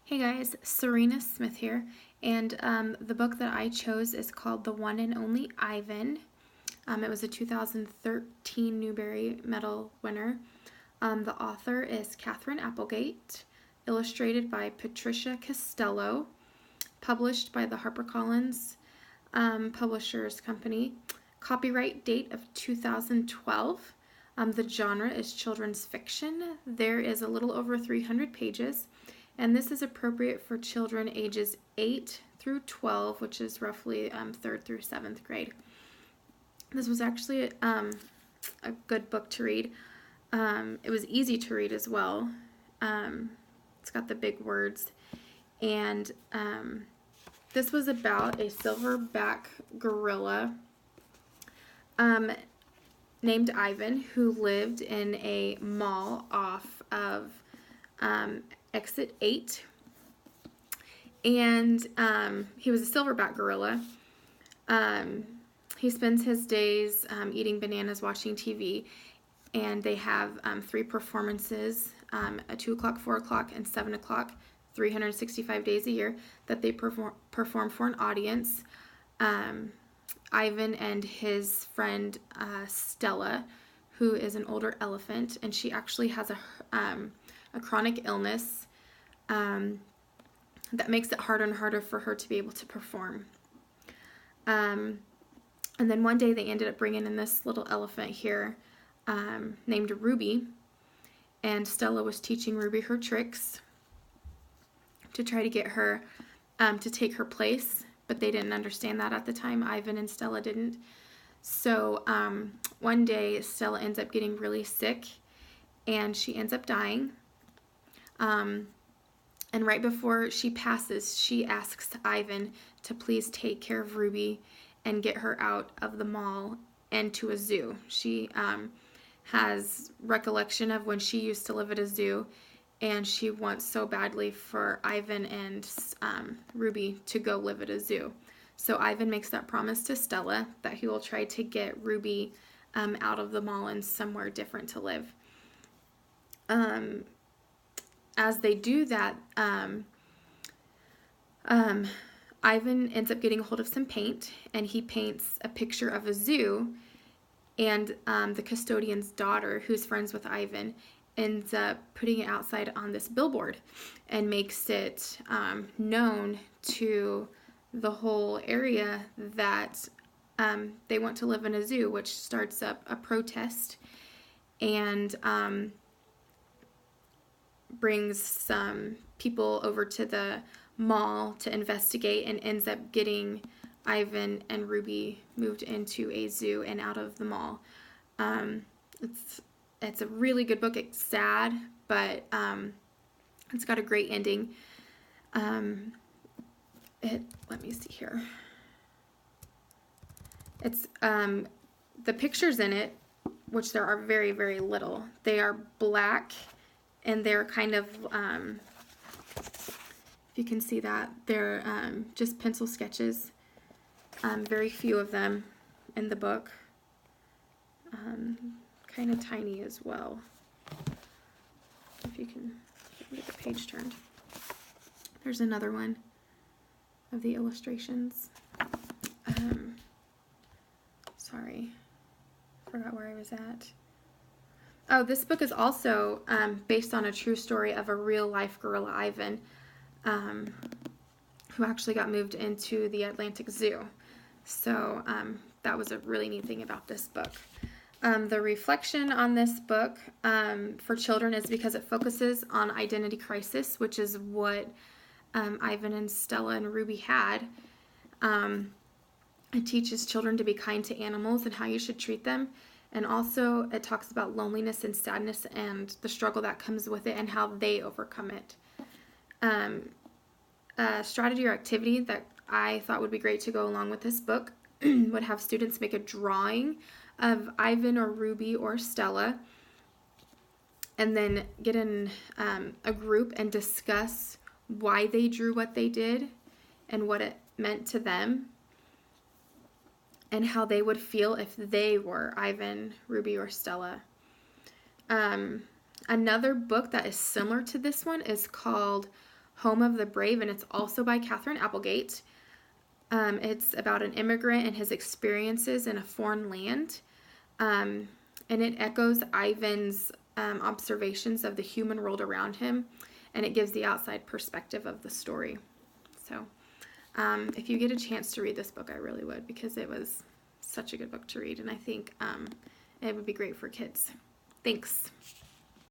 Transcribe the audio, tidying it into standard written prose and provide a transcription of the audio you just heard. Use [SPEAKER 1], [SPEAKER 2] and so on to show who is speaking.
[SPEAKER 1] Hey guys, Serena Smith here, and the book that I chose is called The One and Only Ivan. It was a 2013 Newbery Medal winner. The author is Catherine Applegate, illustrated by Patricia Costello, published by the HarperCollins Publishers Company. Copyright date of 2012. The genre is children's fiction. There is a little over 300 pages. And this is appropriate for children ages 8 through 12, which is roughly 3rd through 7th grade. This was actually a good book to read. It was easy to read as well. It's got the big words. And this was about a silverback gorilla named Ivan who lived in a mall off of Exit 8, and he was a silverback gorilla. He spends his days eating bananas, watching TV, and they have 3 performances at 2 o'clock, 4 o'clock, and 7 o'clock, 365 days a year that they perform for an audience. Ivan and his friend Stella, who is an older elephant, and she actually has a chronic illness that makes it harder and harder for her to be able to perform. And then one day they ended up bringing in this little elephant here named Ruby, and Stella was teaching Ruby her tricks to try to get her to take her place, but they didn't understand that at the time. Ivan and Stella didn't. So one day Stella ends up getting really sick, and she ends up dying. And right before she passes, she asks Ivan to please take care of Ruby and get her out of the mall and to a zoo. She has recollection of when she used to live at a zoo, and she wants so badly for Ivan and Ruby to go live at a zoo. So Ivan makes that promise to Stella that he will try to get Ruby out of the mall and somewhere different to live. As they do that, Ivan ends up getting a hold of some paint, and he paints a picture of a zoo, and the custodian's daughter, who's friends with Ivan, ends up putting it outside on this billboard and makes it known to the whole area that they want to live in a zoo, which starts up a protest and brings some people over to the mall to investigate, and ends up getting Ivan and Ruby moved into a zoo and out of the mall. It's a really good book. It's sad, but it's got a great ending. Let me see here. It's the pictures in it, which there are very, very little. They are black, and they're kind of, if you can see that, they're just pencil sketches. Very few of them in the book. Kind of tiny as well. If you can get the page turned. There's another one of the illustrations. Sorry, forgot where I was at. Oh, this book is also based on a true story of a real-life gorilla, Ivan, who actually got moved into the Atlantic Zoo. So that was a really neat thing about this book. The reflection on this book for children is because it focuses on identity crisis, which is what Ivan and Stella and Ruby had. It teaches children to be kind to animals and how you should treat them. And also it talks about loneliness and sadness and the struggle that comes with it and how they overcome it. A strategy or activity that I thought would be great to go along with this book would have students make a drawing of Ivan or Ruby or Stella, and then get in a group and discuss why they drew what they did and what it meant to them, and how they would feel if they were Ivan, Ruby, or Stella. Another book that is similar to this one is called Home of the Brave, and it's also by Catherine Applegate. It's about an immigrant and his experiences in a foreign land. And it echoes Ivan's observations of the human world around him, and it gives the outside perspective of the story. So if you get a chance to read this book, I really would, because it was such a good book to read, and I think it would be great for kids. Thanks.